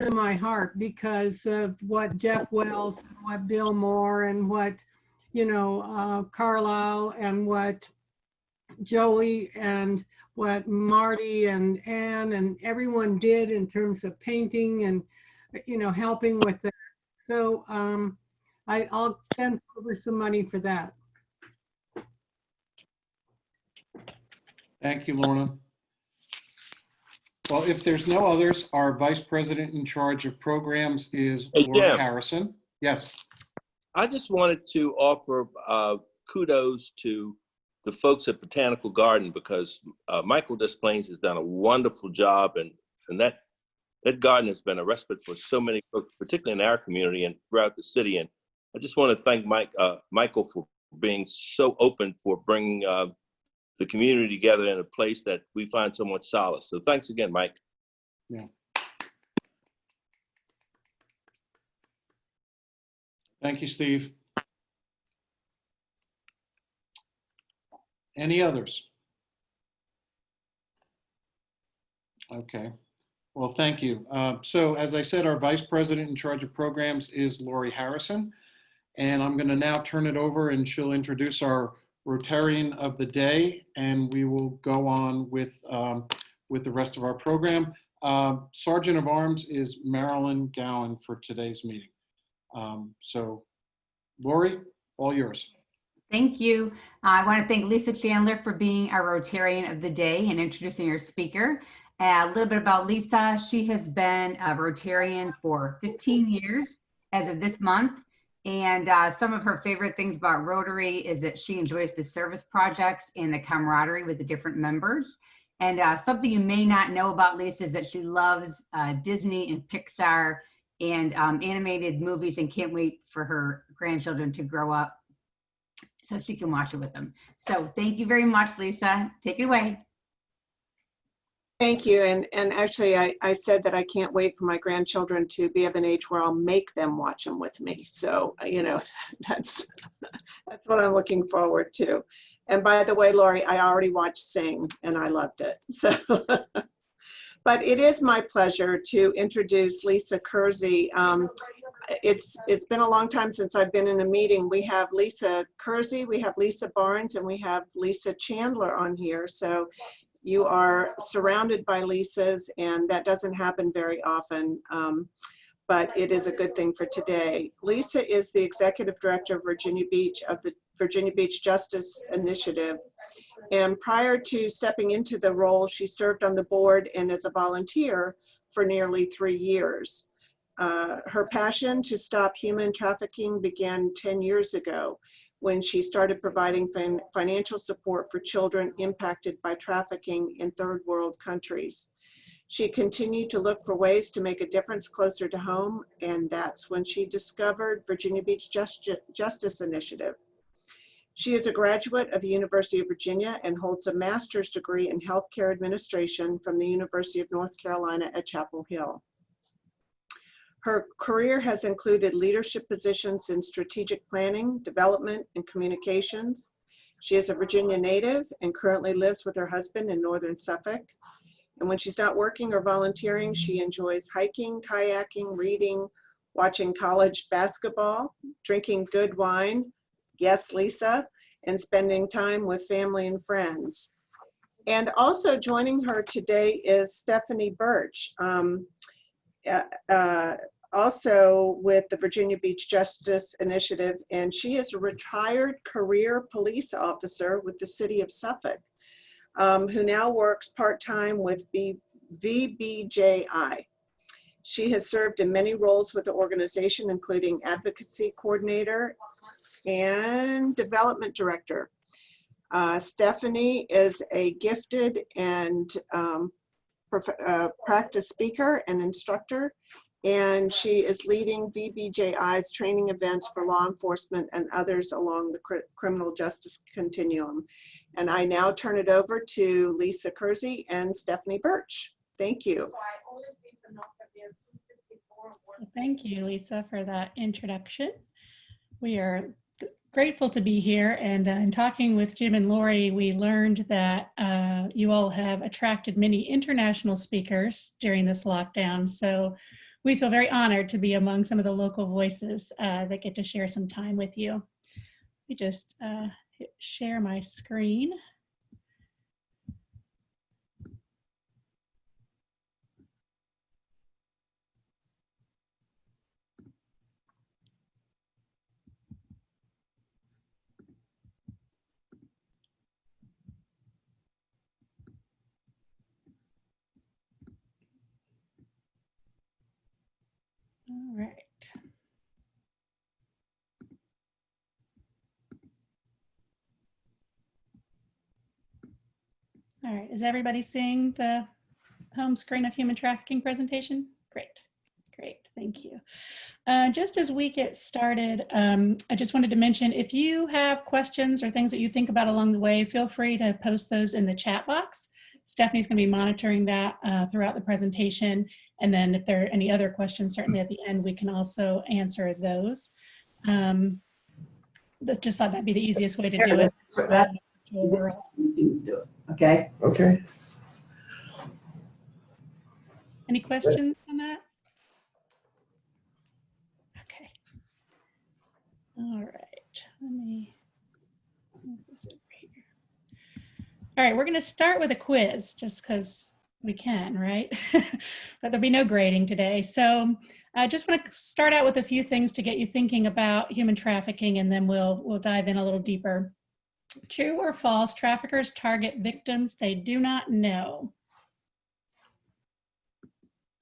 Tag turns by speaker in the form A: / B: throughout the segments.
A: to my heart because of what Jeff Wells, and what Bill Moore, and what, Carlisle, and what Joey, and what Marty and Ann and everyone did in terms of painting and, helping with that. So I'll send over some money for that.
B: Thank you, Lorna. Well, if there's no others, our Vice President in charge of programs is Lori Harrison. Yes.
C: I just wanted to offer kudos to the folks at Botanical Garden, because Michael Desplaines has done a wonderful job, and that garden has been a respite for so many folks, particularly in our community and throughout the city. And I just want to thank Michael for being so open, for bringing the community together in a place that we find so much solace. So thanks again, Mike.
B: Yeah. Thank you, Steve. Any others? Okay. Well, thank you. So as I said, our Vice President in charge of programs is Lori Harrison. And I'm going to now turn it over, and she'll introduce our Rotarian of the day, and we will go on with the rest of our program. Sergeant of Arms is Marilyn Gowan for today's meeting. So Lori, all yours.
D: Thank you. I want to thank Lisa Chandler for being our Rotarian of the day and introducing our speaker. A little bit about Lisa. She has been a Rotarian for 15 years as of this month. And some of her favorite things about Rotary is that she enjoys the service projects and the camaraderie with the different members. And something you may not know about Lisa is that she loves Disney and Pixar and animated movies, and can't wait for her grandchildren to grow up so she can watch it with them. So thank you very much, Lisa. Take it away.
E: Thank you. And actually, I said that I can't wait for my grandchildren to be of an age where I'll make them watch them with me. So, that's what I'm looking forward to. And by the way, Lori, I already watched Sing and I loved it. So, but it is my pleasure to introduce Lisa Kersey. It's been a long time since I've been in a meeting. We have Lisa Kersey, we have Lisa Barnes, and we have Lisa Chandler on here. So you are surrounded by Lisas, and that doesn't happen very often, but it is a good thing for today. Lisa is the Executive Director of Virginia Beach, of the Virginia Beach Justice Initiative. And prior to stepping into the role, she served on the board and as a volunteer for nearly 3 years. Her passion to stop human trafficking began 10 years ago, when she started providing financial support for children impacted by trafficking in third world countries. She continued to look for ways to make a difference closer to home, and that's when she discovered Virginia Beach Justice Initiative. She is a graduate of the University of Virginia and holds a master's degree in healthcare administration from the University of North Carolina at Chapel Hill. Her career has included leadership positions in strategic planning, development, and communications. She is a Virginia native and currently lives with her husband in northern Suffolk. And when she's not working or volunteering, she enjoys hiking, kayaking, reading, watching college basketball, drinking good wine, yes, Lisa, and spending time with family and friends. And also joining her today is Stephanie Birch. Also with the Virginia Beach Justice Initiative, and she is a retired career police officer with the city of Suffolk, who now works part-time with VBJI. She has served in many roles with the organization, including advocacy coordinator and development director. Stephanie is a gifted and practice speaker and instructor, and she is leading VBJI's training events for law enforcement and others along the criminal justice continuum. And I now turn it over to Lisa Kersey and Stephanie Birch. Thank you.
F: Thank you, Lisa, for that introduction. We are grateful to be here, and in talking with Jim and Lori, we learned that you all have attracted many international speakers during this lockdown. So we feel very honored to be among some of the local voices that get to share some time with you. Let me just share my screen. All right. All right, is everybody seeing the home screen of human trafficking presentation? Great, great, thank you. Just as we get started, I just wanted to mention, if you have questions or things that you think about along the way, feel free to post those in the chat box. Stephanie's going to be monitoring that throughout the presentation. And then if there are any other questions, certainly at the end, we can also answer those. Just thought that'd be the easiest way to do it.
G: Okay. Okay.
F: Any questions on that? Okay. All right. Let me move this over here. All right, we're going to start with a quiz just because we can, right? But there'll be no grading today. So I just want to start out with a few things to get you thinking about human trafficking, and then we'll dive in a little deeper. True or false, traffickers target victims they do not know?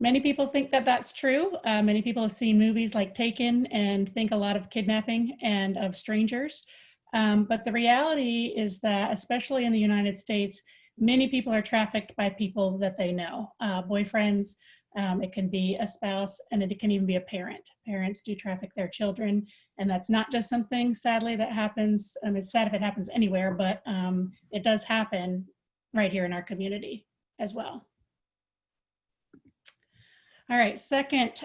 F: Many people think that that's true. Many people have seen movies like Taken and think a lot of kidnapping and of strangers. But the reality is that, especially in the United States, many people are trafficked by people that they know, boyfriends, it can be a spouse, and it can even be a parent. Parents do traffic their children, and that's not just something, sadly, that happens. It's sad if it happens anywhere, but it does happen right here in our community as well. All right, second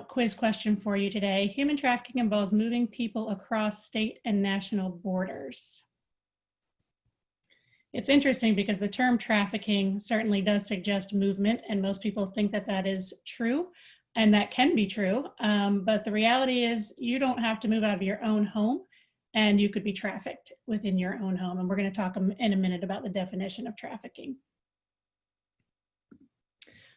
F: quiz question for you today. Human trafficking involves moving people across state and national borders. It's interesting because the term trafficking certainly does suggest movement, and most people think that that is true, and that can be true. But the reality is you don't have to move out of your own home, and you could be trafficked within your own home. And we're going to talk in a minute about the definition of trafficking.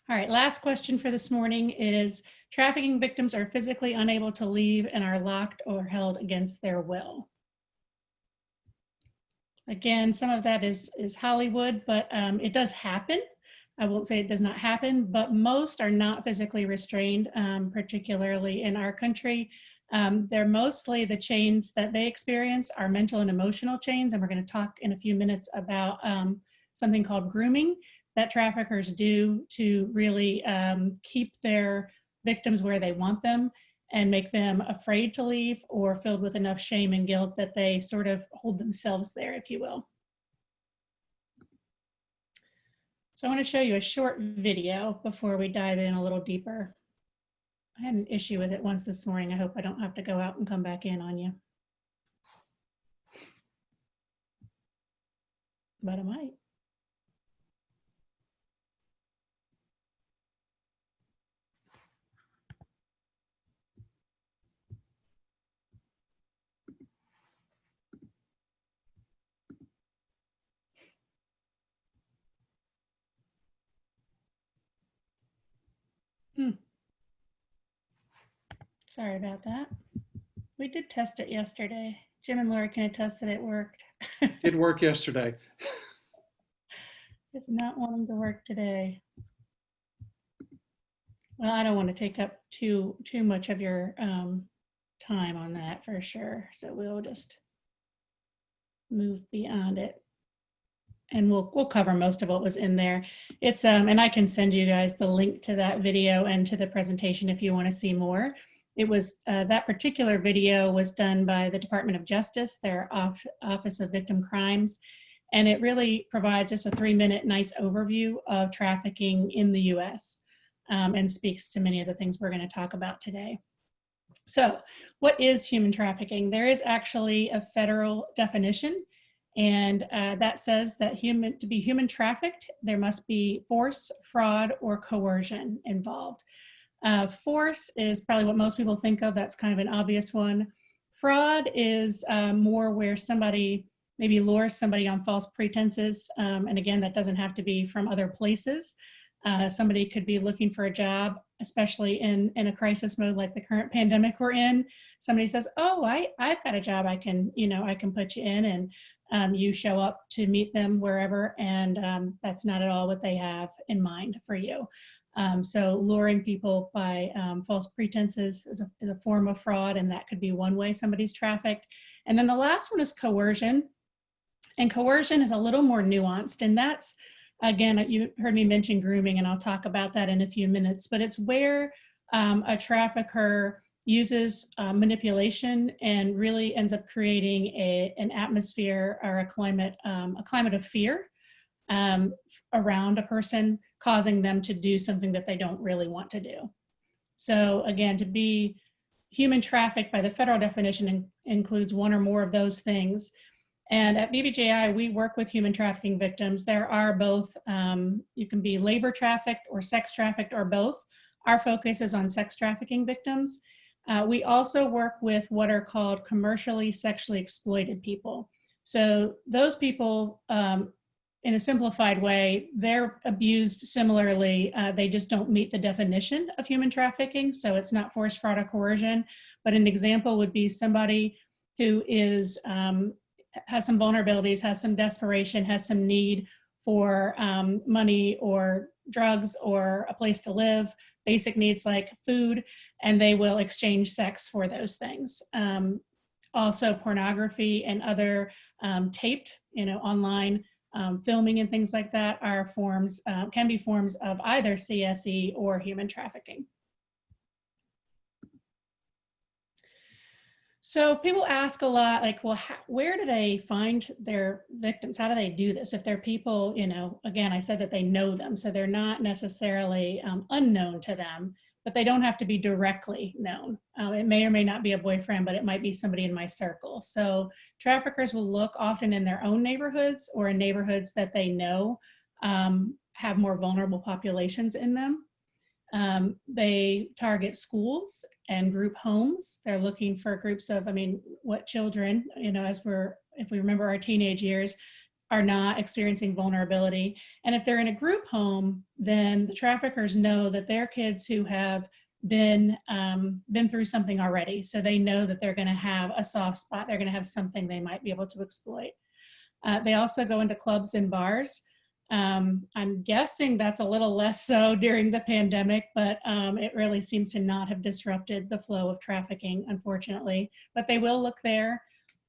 F: All right, last question for this morning is, trafficking victims are physically unable to leave and are locked or held against their will. Again, some of that is Hollywood, but it does happen. I won't say it does not happen, but most are not physically restrained, particularly in our country. They're mostly, the chains that they experience are mental and emotional chains, and we're going to talk in a few minutes about something called grooming that traffickers do to really keep their victims where they want them and make them afraid to leave or filled with enough shame and guilt that they sort of hold themselves there, if you will. So I want to show you a short video before we dive in a little deeper. I had an issue with it once this morning. I hope I don't have to go out and come back in on you. But I might. Sorry about that. We did test it yesterday. Jim and Laura can attest that it worked.
B: Did work yesterday.
F: It's not wanting to work today. Well, I don't want to take up too much of your time on that for sure. So we'll just move beyond it. And we'll cover most of what was in there. It's and I can send you guys the link to that video and to the presentation if you want to see more. It was that particular video was done by the Department of Justice, their Office of Victim Crimes, and it really provides just a 3-minute nice overview of trafficking in the U.S. And speaks to many of the things we're going to talk about today. So, what is human trafficking? There is actually a federal definition. And that says that to be human trafficked, there must be force, fraud, or coercion involved. Force is probably what most people think of. That's kind of an obvious one. Fraud is more where somebody maybe lures somebody on false pretenses. And again, that doesn't have to be from other places. Somebody could be looking for a job, especially in a crisis mode like the current pandemic we're in. Somebody says, oh, I've got a job I can put you in, and you show up to meet them wherever, and that's not at all what they have in mind for you. So luring people by false pretenses is a form of fraud, and that could be one way somebody's trafficked. And then the last one is coercion. And coercion is a little more nuanced, and that's, again, you heard me mention grooming, and I'll talk about that in a few minutes, but it's where a trafficker uses manipulation and really ends up creating an atmosphere or a climate of fear around a person, causing them to do something that they don't really want to do. So again, to be human trafficked by the federal definition includes one or more of those things. And at BBJI, we work with human trafficking victims. There are both, you can be labor trafficked or sex trafficked or both. Our focus is on sex trafficking victims. We also work with what are called commercially sexually exploited people. So those people, in a simplified way, they're abused similarly. They just don't meet the definition of human trafficking. So it's not force, fraud, or coercion. But an example would be somebody who is, has some vulnerabilities, has some desperation, has some need for money or drugs or a place to live, basic needs like food, and they will exchange sex for those things. Also pornography and other taped, online filming and things like that are forms, can be forms of either CSE or human trafficking. So people ask a lot, like, well, where do they find their victims? How do they do this? If they're people, again, I said that they know them, so they're not necessarily unknown to them, but they don't have to be directly known. It may or may not be a boyfriend, but it might be somebody in my circle. So traffickers will look often in their own neighborhoods or in neighborhoods that they know have more vulnerable populations in them. They target schools and group homes. They're looking for groups of, what children, if we remember our teenage years, are not experiencing vulnerability. And if they're in a group home, then the traffickers know that they're kids who have been through something already. So they know that they're gonna have a soft spot. They're gonna have something they might be able to exploit. They also go into clubs and bars. I'm guessing that's a little less so during the pandemic, but it really seems to not have disrupted the flow of trafficking, unfortunately. But they will look there.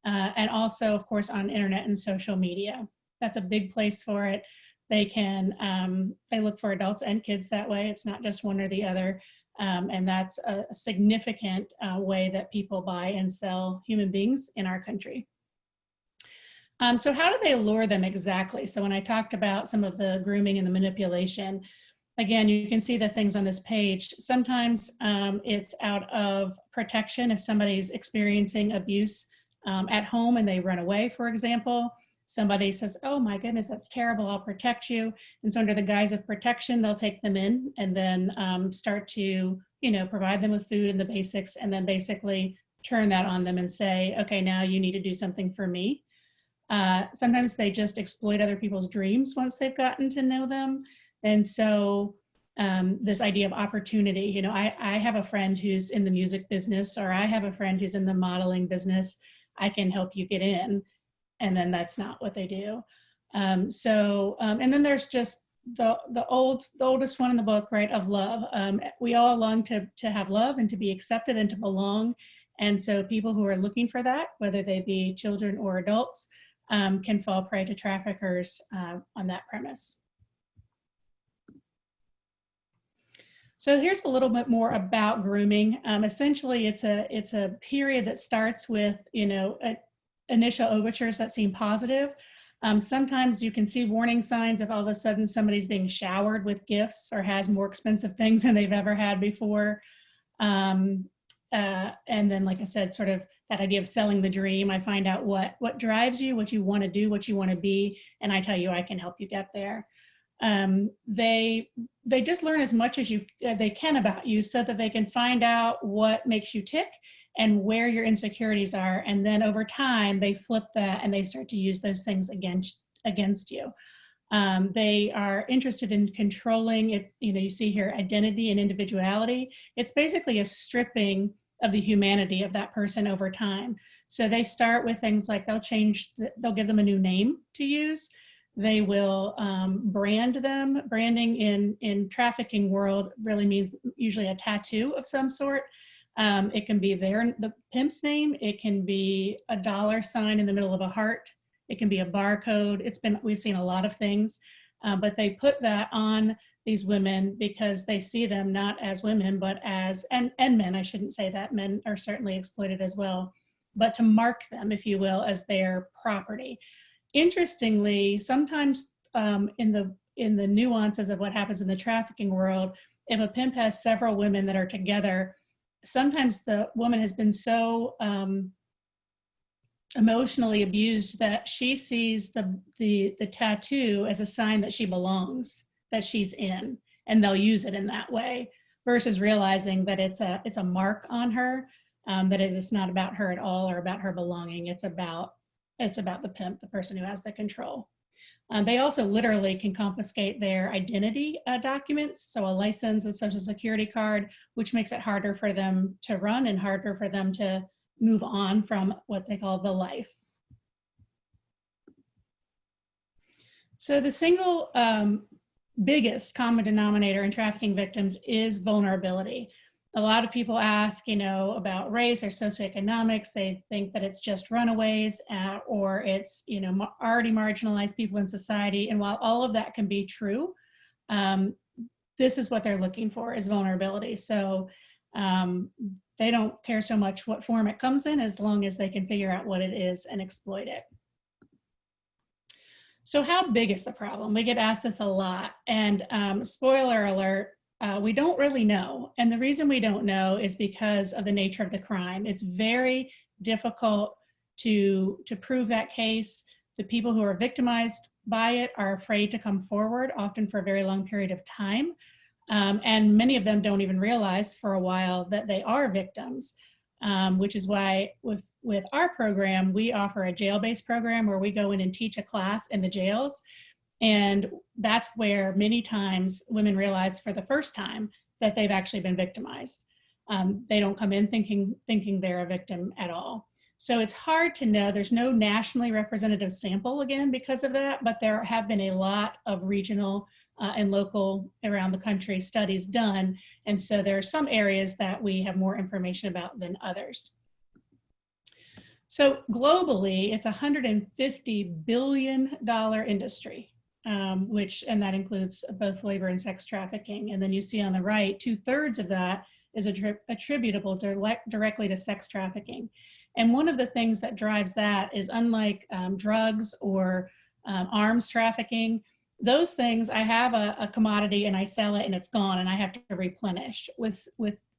F: And also, of course, on internet and social media. That's a big place for it. They can, they look for adults and kids that way. It's not just one or the other. And that's a significant way that people buy and sell human beings in our country. So how do they lure them exactly? So when I talked about some of the grooming and the manipulation, again, you can see the things on this page. Sometimes it's out of protection if somebody's experiencing abuse at home and they run away, for example. Somebody says, oh my goodness, that's terrible, I'll protect you. And so under the guise of protection, they'll take them in and then start to, provide them with food and the basics, and then basically turn that on them and say, okay, now you need to do something for me. Sometimes they just exploit other people's dreams once they've gotten to know them. And so this idea of opportunity, I have a friend who's in the music business, or I have a friend who's in the modeling business. I can help you get in. And then that's not what they do. And then there's just the oldest one in the book, right, of love. We all long to have love and to be accepted and to belong. And so people who are looking for that, whether they be children or adults, can fall prey to traffickers on that premise. So here's a little bit more about grooming. Essentially, it's a period that starts with initial overtures that seem positive. Sometimes you can see warning signs if all of a sudden somebody's being showered with gifts or has more expensive things than they've ever had before. And then, like I said, sort of that idea of selling the dream. I find out what drives you, what you want to do, what you want to be, and I tell you I can help you get there. They just learn as much as they can about you so that they can find out what makes you tick and where your insecurities are. And then over time, they flip that and they start to use those things against you. They are interested in controlling it. You know, you see here identity and individuality. It's basically a stripping of the humanity of that person over time. So they start with things like they'll give them a new name to use. They will brand them. Branding in trafficking world really means usually a tattoo of some sort. It can be the pimp's name. It can be a $ in the middle of a heart. It can be a barcode. We've seen a lot of things, but they put that on these women because they see them not as women, but as, and men, I shouldn't say that, men are certainly exploited as well, but to mark them, if you will, as their property. Interestingly, sometimes in the nuances of what happens in the trafficking world, if a pimp has several women that are together, sometimes the woman has been so emotionally abused that she sees the tattoo as a sign that she belongs, that she's in, and they'll use it in that way, versus realizing that it's a mark on her, that it is not about her at all or about her belonging. It's about the pimp, the person who has the control. They also literally can confiscate their identity documents, so a license, a social security card, which makes it harder for them to run and harder for them to move on from what they call the life. So the single biggest common denominator in trafficking victims is vulnerability. A lot of people ask, about race or socioeconomics. They think that it's just runaways or it's, already marginalized people in society. And while all of that can be true, this is what they're looking for, is vulnerability. So they don't care so much what form it comes in as long as they can figure out what it is and exploit it. So how big is the problem? We get asked this a lot, and spoiler alert, we don't really know. And the reason we don't know is because of the nature of the crime. It's very difficult to prove that case. The people who are victimized by it are afraid to come forward, often for a very long period of time. And many of them don't even realize for a while that they are victims, which is why with our program, we offer a jail-based program where we go in and teach a class in the jails. And that's where many times women realize for the first time that they've actually been victimized. They don't come in thinking they're a victim at all. So it's hard to know. There's no nationally representative sample, again, because of that, but there have been a lot of regional and local around the country studies done. And so there are some areas that we have more information about than others. So globally, it's a $150 billion industry, and that includes both labor and sex trafficking. And then you see on the right, 2/3 of that is attributable directly to sex trafficking. And one of the things that drives that is, unlike drugs or arms trafficking, those things, I have a commodity and I sell it and it's gone and I have to replenish. With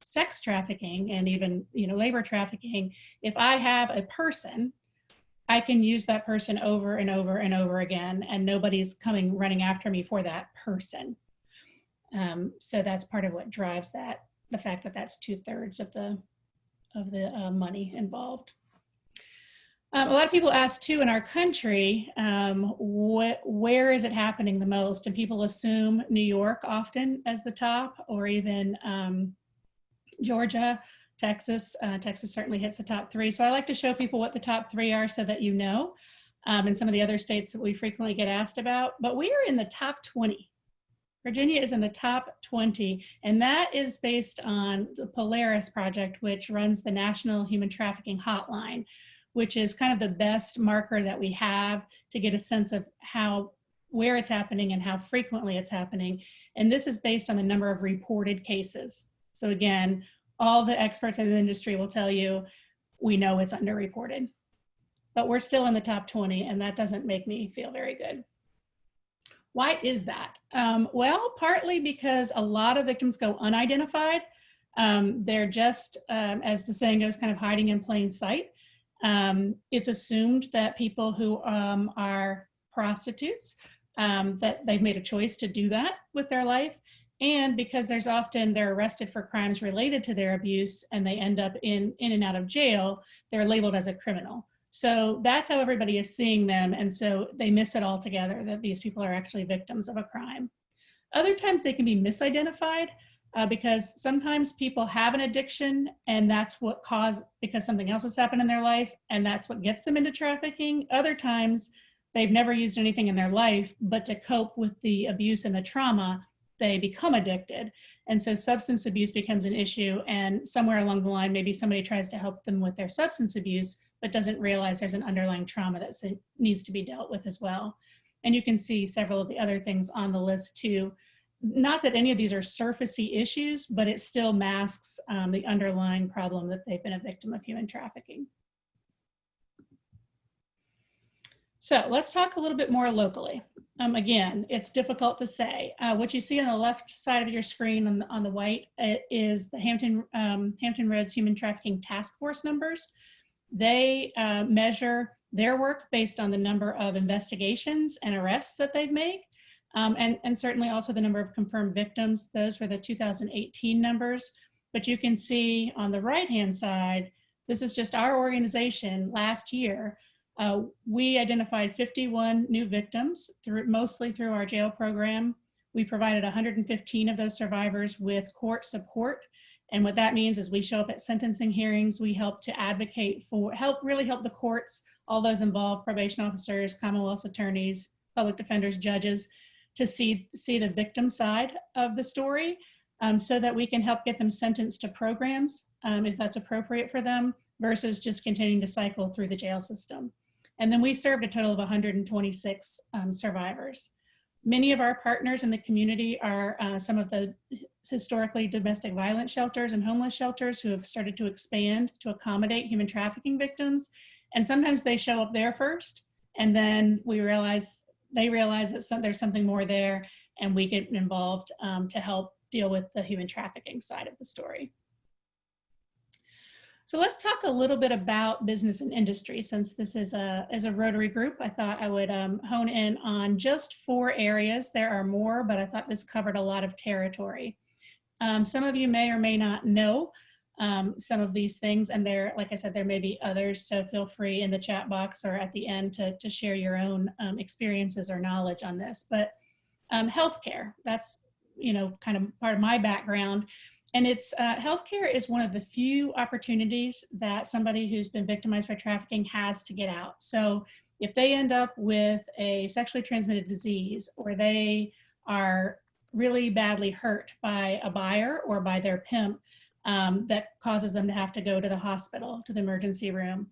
F: sex trafficking and even labor trafficking, if I have a person, I can use that person over and over and over again, and nobody's running after me for that person. So that's part of what drives that, the fact that that's 2/3 of the money involved. A lot of people ask too in our country, where is it happening the most? And people assume New York often as the top, or even Georgia, Texas. Texas certainly hits the top 3. So I like to show people what the top 3 are so that and some of the other states that we frequently get asked about. But we are in the top 20. Virginia is in the top 20, and that is based on the Polaris Project, which runs the National Human Trafficking Hotline, which is kind of the best marker that we have to get a sense of where it's happening and how frequently it's happening. And this is based on the number of reported cases. So again, all the experts in the industry will tell you, we know it's underreported, but we're still in the top 20, and that doesn't make me feel very good. Why is that? Well, partly because a lot of victims go unidentified. They're just, as the saying goes, kind of hiding in plain sight. It's assumed that people who are prostitutes that they've made a choice to do that with their life. And because they're arrested for crimes related to their abuse and they end up in and out of jail, they're labeled as a criminal. So that's how everybody is seeing them. And so they miss it altogether that these people are actually victims of a crime. Other times they can be misidentified because sometimes people have an addiction and that's what because something else has happened in their life and that's what gets them into trafficking. Other times they've never used anything in their life, but to cope with the abuse and the trauma, they become addicted. And so substance abuse becomes an issue, and somewhere along the line, maybe somebody tries to help them with their substance abuse, but doesn't realize there's an underlying trauma that needs to be dealt with as well. And you can see several of the other things on the list too. Not that any of these are surfacey issues, but it still masks the underlying problem that they've been a victim of human trafficking. So let's talk a little bit more locally. Again, it's difficult to say. What you see on the left side of your screen on the white is the Hampton Roads Human Trafficking Task Force numbers. They measure their work based on the number of investigations and arrests that they've made, and certainly also the number of confirmed victims. Those were the 2018 numbers. But you can see on the right-hand side, this is just our organization last year. We identified 51 new victims, mostly through our jail program. We provided 115 of those survivors with court support. And what that means is we show up at sentencing hearings. We help to advocate really help the courts, all those involved, probation officers, Commonwealth's attorneys, public defenders, judges, to see the victim side of the story so that we can help get them sentenced to programs if that's appropriate for them versus just continuing to cycle through the jail system. And then we served a total of 126 survivors. Many of our partners in the community are some of the historically domestic violence shelters and homeless shelters who have started to expand to accommodate human trafficking victims. And sometimes they show up there first, and then they realize that there's something more there, and we get involved to help deal with the human trafficking side of the story. So let's talk a little bit about business and industry. Since this is a Rotary group, I thought I would hone in on just 4 areas. There are more, but I thought this covered a lot of territory. Some of you may or may not know some of these things, and like I said, there may be others, so feel free in the chat box or at the end to share your own experiences or knowledge on this. But healthcare, that's kind of part of my background. And it's healthcare is one of the few opportunities that somebody who's been victimized by trafficking has to get out. So if they end up with a sexually transmitted disease, or they are really badly hurt by a buyer or by their pimp that causes them to have to go to the hospital, to the emergency room,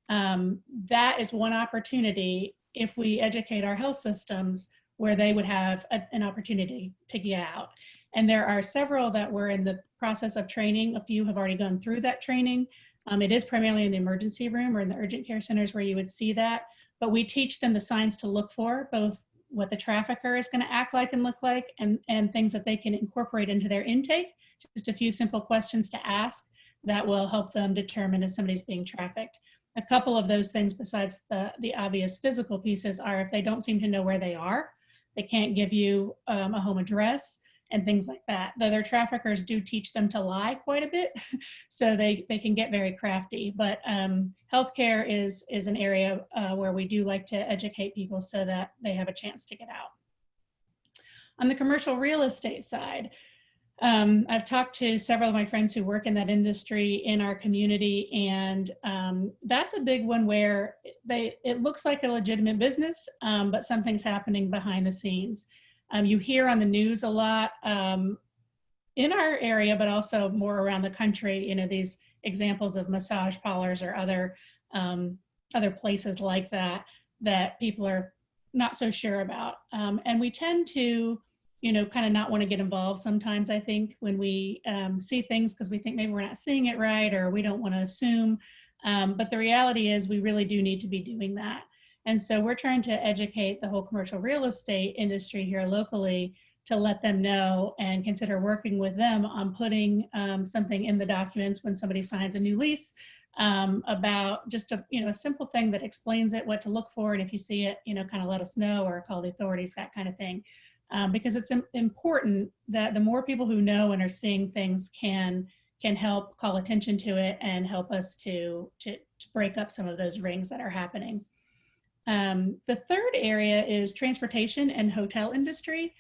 F: that is one opportunity, if we educate our health systems, where they would have an opportunity to get out. And there are several that were in the process of training. A few have already gone through that training. It is primarily in the emergency room or in the urgent care centers where you would see that. But we teach them the signs to look for, both what the trafficker is going to act like and look like, and things that they can incorporate into their intake. Just a few simple questions to ask that will help them determine if somebody's being trafficked. A couple of those things, besides the obvious physical pieces, are if they don't seem to know where they are, they can't give you a home address, and things like that. Though their traffickers do teach them to lie quite a bit, so they can get very crafty. But healthcare is an area where we do like to educate people so that they have a chance to get out. On the commercial real estate side, I've talked to several of my friends who work in that industry in our community, and that's a big one where it looks like a legitimate business, but something's happening behind the scenes. You hear on the news a lot in our area, but also more around the country, these examples of massage parlors or other places like that people are not so sure about. And we tend to, kind of not want to get involved sometimes, I think, when we see things, because we think maybe we're not seeing it right, or we don't want to assume. But the reality is we really do need to be doing that. And so we're trying to educate the whole commercial real estate industry here locally to let them know and consider working with them on putting something in the documents when somebody signs a new lease about just a simple thing that explains it, what to look for, and if you see it, kind of let us know or call the authorities, that kind of thing. Because it's important that the more people who know and are seeing things can help call attention to it and help us to break up some of those rings that are happening. The third area is transportation and hotel industry.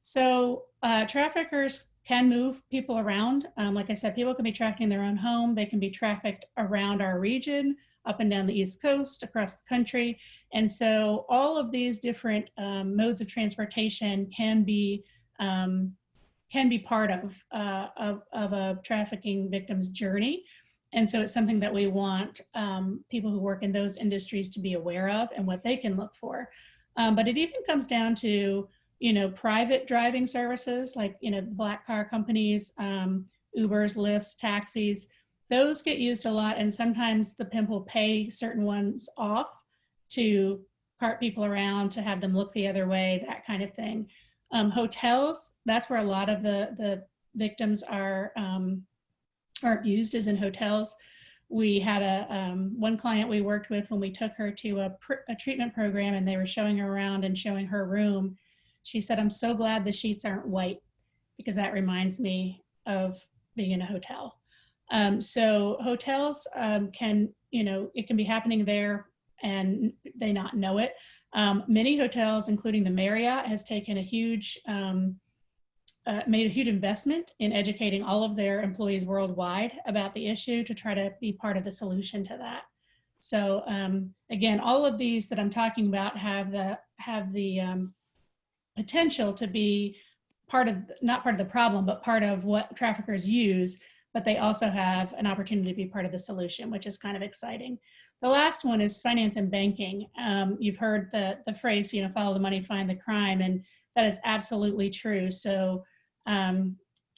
F: So traffickers can move people around. Like I said, people can be trafficked in their own home. They can be trafficked around our region, up and down the East Coast, across the country. And so all of these different modes of transportation can be part of a trafficking victim's journey. And so it's something that we want people who work in those industries to be aware of and what they can look for. But it even comes down to, private driving services like, the black car companies, Ubers, Lyfts, taxis. Those get used a lot. And sometimes the pimp will pay certain ones off to cart people around, to have them look the other way, that kind of thing. Hotels, that's where a lot of the victims are abused, is in hotels. We had one client we worked with when we took her to a treatment program, and they were showing her around and showing her room. She said, "I'm so glad the sheets aren't white, because that reminds me of being in a hotel." So hotels can, it can be happening there and they not know it. Many hotels, including the Marriott, has taken a huge made a huge investment in educating all of their employees worldwide about the issue to try to be part of the solution to that. So again, all of these that I'm talking about have the potential to be not part of the problem, but part of what traffickers use, but they also have an opportunity to be part of the solution, which is kind of exciting. The last one is finance and banking. You've heard the phrase, follow the money, find the crime, and that is absolutely true. So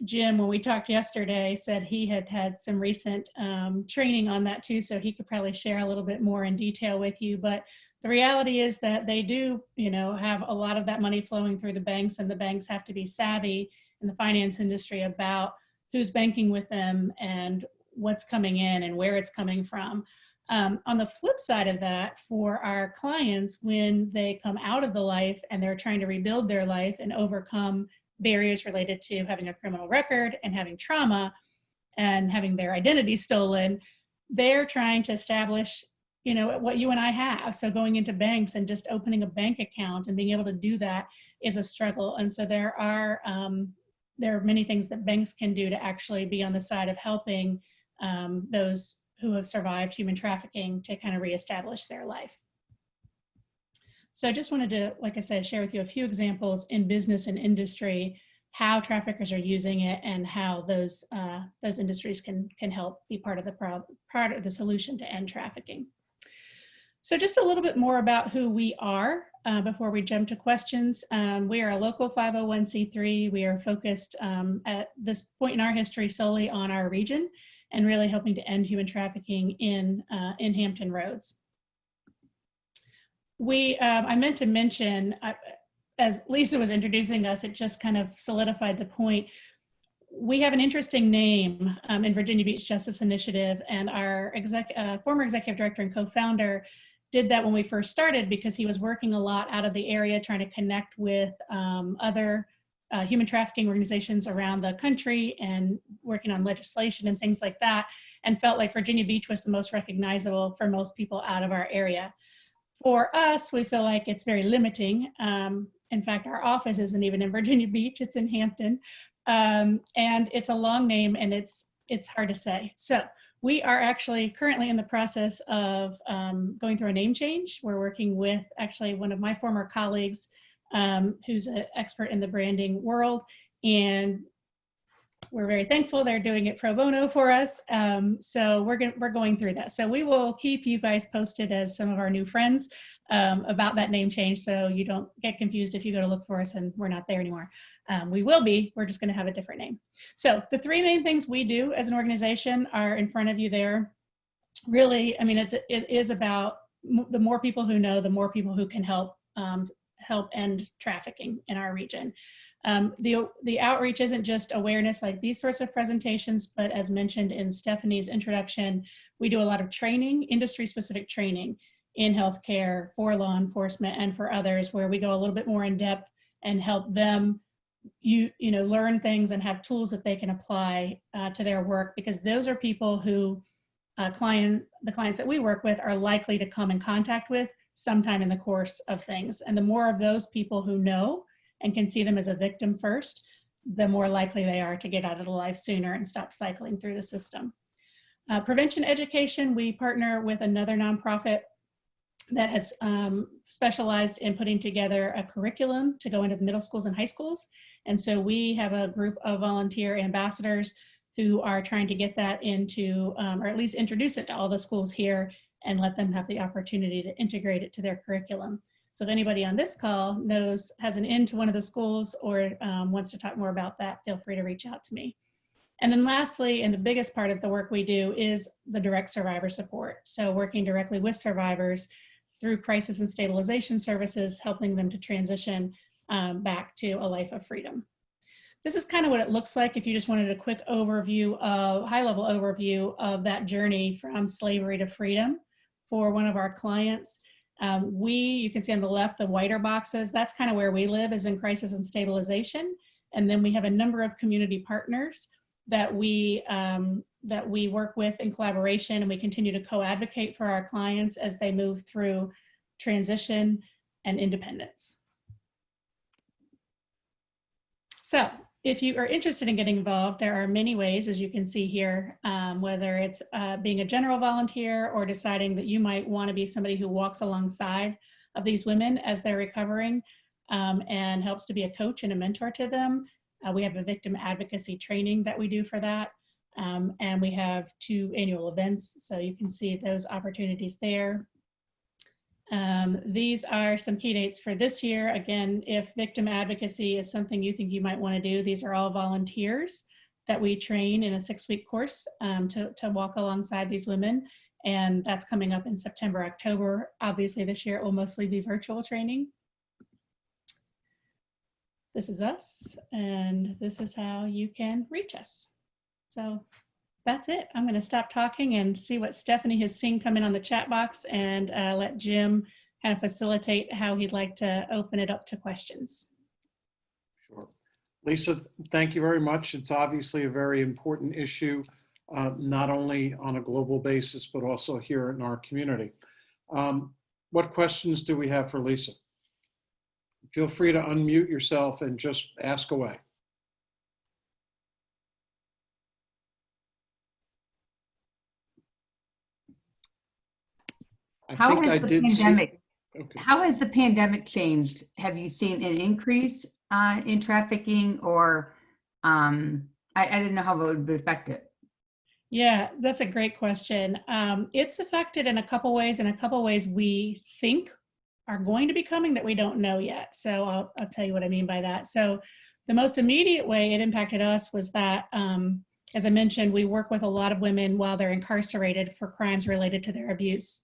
F: Jim, when we talked yesterday, said he had had some recent training on that too, so he could probably share a little bit more in detail with you. But the reality is that they do, have a lot of that money flowing through the banks, and the banks have to be savvy in the finance industry about who's banking with them and what's coming in and where it's coming from. On the flip side of that, for our clients, when they come out of the life and they're trying to rebuild their life and overcome barriers related to having a criminal record and having trauma and having their identity stolen, they're trying to establish, what you and I have. So going into banks and just opening a bank account and being able to do that is a struggle. And so there are many things that banks can do to actually be on the side of helping those who have survived human trafficking to kind of reestablish their life. So I just wanted to, like I said, share with you a few examples in business and industry, how traffickers are using it and how those industries can help be part of the solution to end trafficking. So just a little bit more about who we are before we jump to questions. We are a local 501c3. We are focused at this point in our history solely on our region and really helping to end human trafficking in Hampton Roads. I meant to mention, as Lisa was introducing us, it just kind of solidified the point. We have an interesting name in Virginia Beach Justice Initiative, and our former executive director and co-founder did that when we first started because he was working a lot out of the area trying to connect with other human trafficking organizations around the country and working on legislation and things like that, and felt like Virginia Beach was the most recognizable for most people out of our area. For us, we feel like it's very limiting. In fact, our office isn't even in Virginia Beach, it's in Hampton. And it's a long name and it's hard to say. So we are actually currently in the process of going through a name change. We're working with actually one of my former colleagues who's an expert in the branding world, and we're very thankful they're doing it pro bono for us. So we're going through that. So we will keep you guys posted as some of our new friends about that name change, so you don't get confused if you go to look for us and we're not there anymore. We will be, we're just going to have a different name. So the three main things we do as an organization are in front of you there. Really, I mean, it is about the more people who know, the more people who can help end trafficking in our region. The outreach isn't just awareness like these sorts of presentations, but as mentioned in Stephanie's introduction, we do a lot of training, industry-specific training in healthcare for law enforcement and for others, where we go a little bit more in depth and help them learn things and have tools that they can apply to their work, because those are people who the clients that we work with are likely to come in contact with sometime in the course of things. And the more of those people who know and can see them as a victim first, the more likely they are to get out of the life sooner and stop cycling through the system. Prevention education, we partner with another nonprofit that has specialized in putting together a curriculum to go into the middle schools and high schools. And so we have a group of volunteer ambassadors who are trying to get that into, or at least introduce it to all the schools here and let them have the opportunity to integrate it to their curriculum. So if anybody on this call has an in to one of the schools or wants to talk more about that, feel free to reach out to me. And then lastly, and the biggest part of the work we do is the direct survivor support. So working directly with survivors through crisis and stabilization services, helping them to transition back to a life of freedom. This is kind of what it looks like if you just wanted a quick overview of, high-level overview of that journey from slavery to freedom for one of our clients. You can see on the left, the whiter boxes, that's kind of where we live, is in crisis and stabilization. And then we have a number of community partners that we work with in collaboration, and we continue to co-advocate for our clients as they move through transition and independence. So if you are interested in getting involved, there are many ways, as you can see here, whether it's being a general volunteer or deciding that you might want to be somebody who walks alongside of these women as they're recovering and helps to be a coach and a mentor to them. We have a victim advocacy training that we do for that. And we have 2 annual events, so you can see those opportunities there. These are some key dates for this year. Again, if victim advocacy is something you think you might want to do, these are all volunteers that we train in a 6-week course to walk alongside these women. And that's coming up in September, October. Obviously this year it will mostly be virtual training. This is us, and this is how you can reach us. So that's it. I'm going to stop talking and see what Stephanie has seen come in on the chat box, and let Jim kind of facilitate how he'd like to open it up to questions.
B: Sure. Lisa, thank you very much. It's obviously a very important issue, not only on a global basis, but also here in our community. What questions do we have for Lisa? Feel free to unmute yourself and just ask away.
D: How has the pandemic changed? Have you seen an increase in trafficking, or I didn't know how it would affect it?
F: Yeah, that's a great question. It's affected in a couple ways, and a couple ways we think are going to be coming that we don't know yet. So I'll tell you what I mean by that. So the most immediate way it impacted us was that, as I mentioned, we work with a lot of women while they're incarcerated for crimes related to their abuse.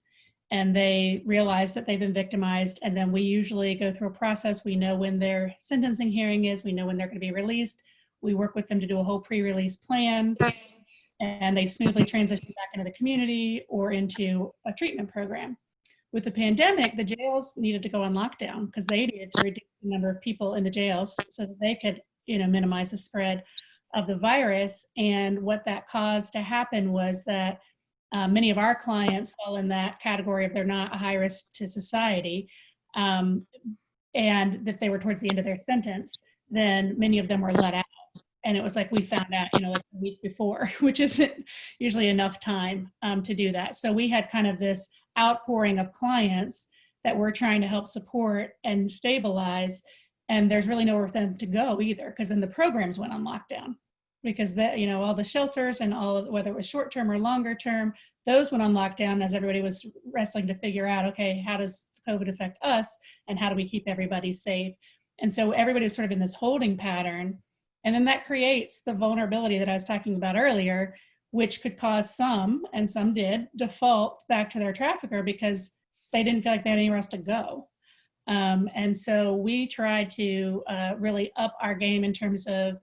F: And they realize that they've been victimized. And then we usually go through a process. We know when their sentencing hearing is, we know when they're going to be released. We work with them to do a whole pre-release plan, and they smoothly transition back into the community or into a treatment program. With the pandemic, the jails needed to go on lockdown because they needed to reduce the number of people in the jails so that they could, minimize the spread of the virus. And what that caused to happen was that many of our clients fall in that category of they're not a high risk to society. And if they were towards the end of their sentence, then many of them were let out. And it was like we found out, like the week before, which isn't usually enough time to do that. So we had kind of this outpouring of clients that we're trying to help support and stabilize. And there's really nowhere for them to go either, because then the programs went on lockdown. Because all the shelters and all of, whether it was short term or longer term, those went on lockdown as everybody was wrestling to figure out, okay, how does COVID affect us and how do we keep everybody safe? And so everybody was sort of in this holding pattern. And then that creates the vulnerability that I was talking about earlier, which could cause some, and some did, default back to their trafficker because they didn't feel like they had anywhere else to go. And so we try to really up our game in terms of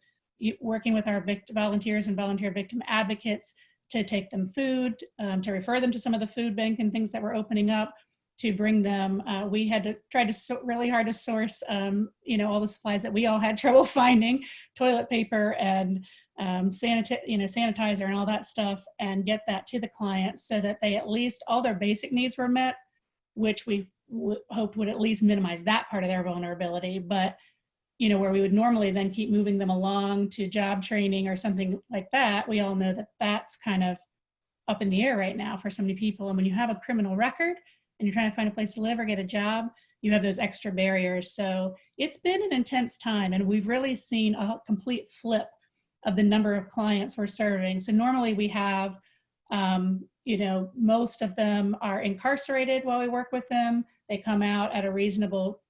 F: working with our volunteers and volunteer victim advocates to take them food, to refer them to some of the food bank and things that were opening up, to bring them. We had to try to really hard to source, all the supplies that we all had trouble finding, toilet paper and sanitizer and all that stuff, and get that to the clients so that they at least all their basic needs were met, which we hoped would at least minimize that part of their vulnerability. But where we would normally then keep moving them along to job training or something like that, we all know that that's kind of up in the air right now for so many people. And when you have a criminal record and you're trying to find a place to live or get a job, you have those extra barriers. So it's been an intense time, and we've really seen a complete flip of the number of clients we're serving. So normally we have, most of them are incarcerated while we work with them. They come out at a reasonable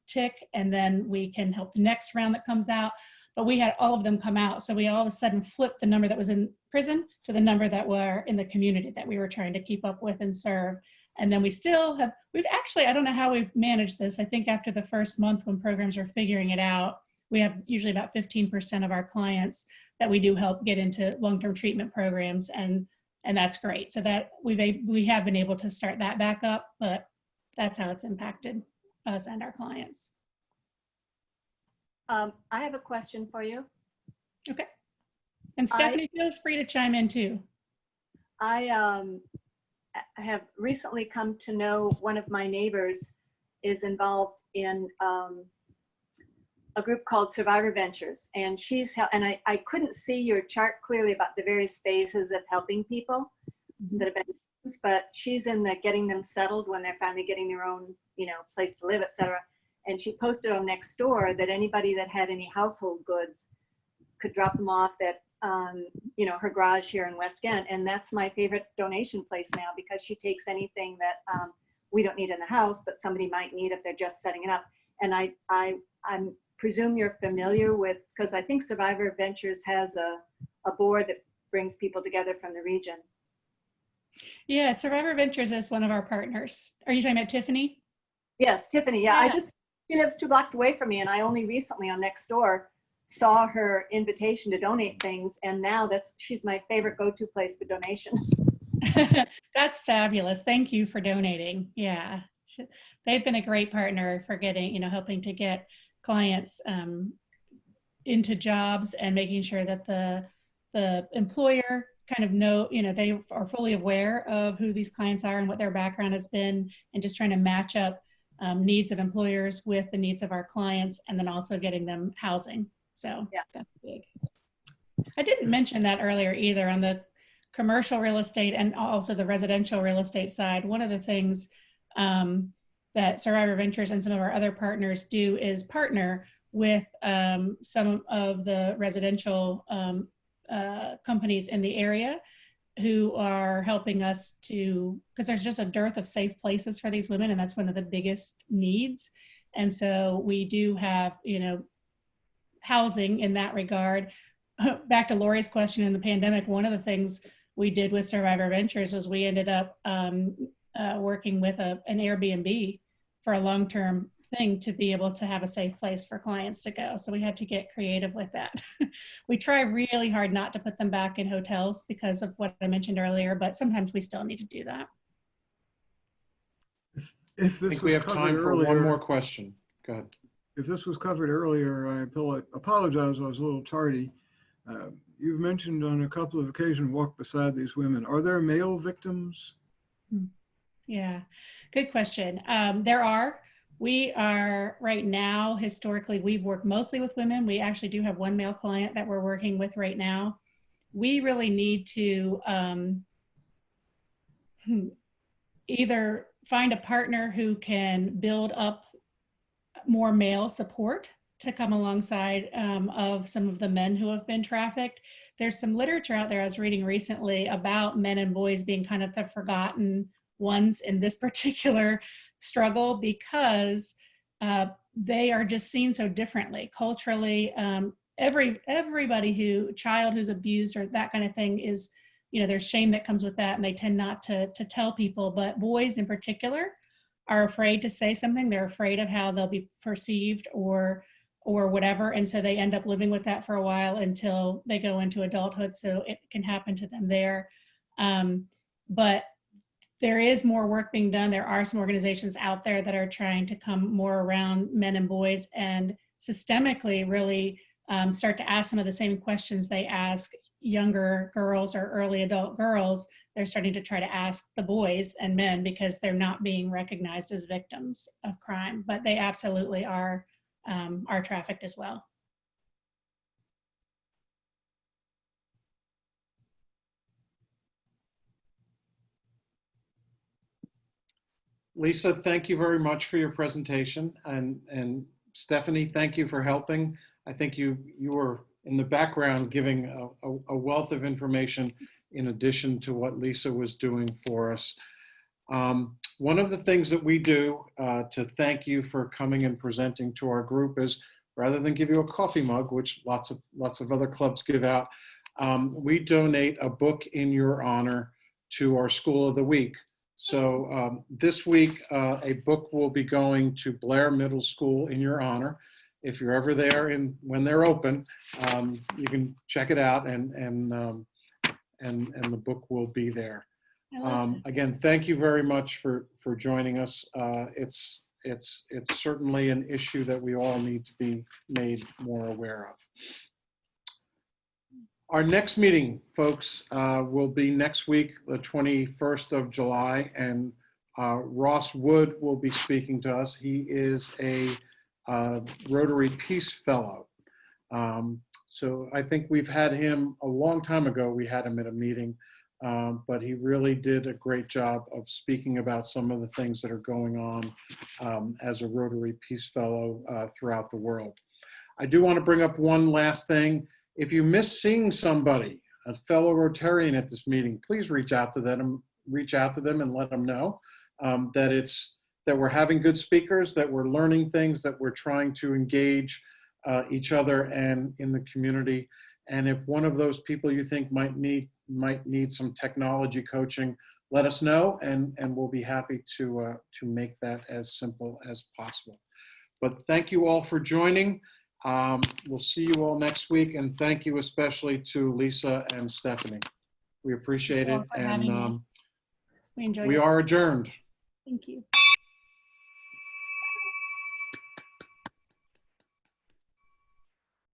F: tick, and then we can help the next round that comes out. But we had all of them come out. So we all of a sudden flipped the number that was in prison to the number that were in the community that we were trying to keep up with and serve. And then we've actually, I don't know how we've managed this. I think after the first month when programs are figuring it out, we have usually about 15% of our clients that we do help get into long-term treatment programs. And that's great. So that we have been able to start that back up, but that's how it's impacted us and our clients.
H: I have a question for you.
F: Okay. And Stephanie, feel free to chime in too.
H: I have recently come to know one of my neighbors is involved in a group called Survivor Ventures, and I couldn't see your chart clearly about the various phases of helping people that have been, but she's in the getting them settled when they're finally getting their own, place to live, etc. And she posted on Nextdoor that anybody that had any household goods could drop them off at, her garage here in West End. And that's my favorite donation place now, because she takes anything that we don't need in the house, but somebody might need if they're just setting it up. And I presume you're familiar with, because I think Survivor Ventures has a board that brings people together from the region.
F: Yeah, Survivor Ventures is one of our partners. Are you talking about Tiffany?
H: Yes, Tiffany. Yeah,
F: Yeah.
H: She lives 2 blocks away from me, and I only recently on Nextdoor saw her invitation to donate things, and now she's my favorite go-to place for donation.
F: That's fabulous. Thank you for donating. Yeah, they've been a great partner for getting, helping to get clients into jobs and making sure that the employer kind of they are fully aware of who these clients are and what their background has been, and just trying to match up needs of employers with the needs of our clients, and then also getting them housing. So yeah, that's big. I didn't mention that earlier either. On the commercial real estate and also the residential real estate side, one of the things that Survivor Ventures and some of our other partners do is partner with some of the residential companies in the area who are helping us because there's just a dearth of safe places for these women, and that's one of the biggest needs. And so we do have, housing in that regard. Back to Lori's question, in the pandemic, one of the things we did with Survivor Ventures was we ended up working with an Airbnb for a long-term thing to be able to have a safe place for clients to go. So we had to get creative with that. We try really hard not to put them back in hotels because of what I mentioned earlier, but sometimes we still need to do that.
B: I think we have time for one more question. Go ahead.
I: If this was covered earlier, I apologize, I was a little tardy. You've mentioned on a couple of occasions walk beside these women. Are there male victims?
F: Yeah, good question. There are. We are right now, historically, we've worked mostly with women. We actually do have one male client that we're working with right now. We really need to either find a partner who can build up more male support to come alongside of some of the men who have been trafficked. There's some literature out there I was reading recently about men and boys being kind of the forgotten ones in this particular struggle, because they are just seen so differently culturally. Everybody child who's abused or that kind of thing is, there's shame that comes with that, and they tend not to tell people. But boys in particular are afraid to say something. They're afraid of how they'll be perceived or whatever. And so they end up living with that for a while until they go into adulthood. So it can happen to them there. But there is more work being done. There are some organizations out there that are trying to come more around men and boys and systemically really start to ask some of the same questions they ask younger girls or early adult girls. They're starting to try to ask the boys and men because they're not being recognized as victims of crime, but they absolutely are trafficked as well.
B: Lisa, thank you very much for your presentation. And Stephanie, thank you for helping. I think you were in the background giving a wealth of information in addition to what Lisa was doing for us. One of the things that we do to thank you for coming and presenting to our group is, rather than give you a coffee mug, which lots of other clubs give out, we donate a book in your honor to our School of the Week. So this week, a book will be going to Blair Middle School in your honor. If you're ever there and when they're open, you can check it out, and the book will be there. Again, thank you very much for joining us. It's certainly an issue that we all need to be made more aware of. Our next meeting, folks, will be next week, the 21st of July, and Ross Wood will be speaking to us. He is a Rotary Peace Fellow. So I think we've had him a long time ago. We had him at a meeting, but he really did a great job of speaking about some of the things that are going on as a Rotary Peace Fellow throughout the world. I do want to bring up one last thing. If you miss seeing somebody, a fellow Rotarian at this meeting, please reach out to them and let them know that we're having good speakers, that we're learning things, that we're trying to engage each other and in the community. And if one of those people you think might need some technology coaching, let us know, and we'll be happy to make that as simple as possible. But thank you all for joining. We'll see you all next week, and thank you especially to Lisa and Stephanie. We appreciate it, and
F: We enjoyed
B: we
F: it.
B: are adjourned.
F: Thank you.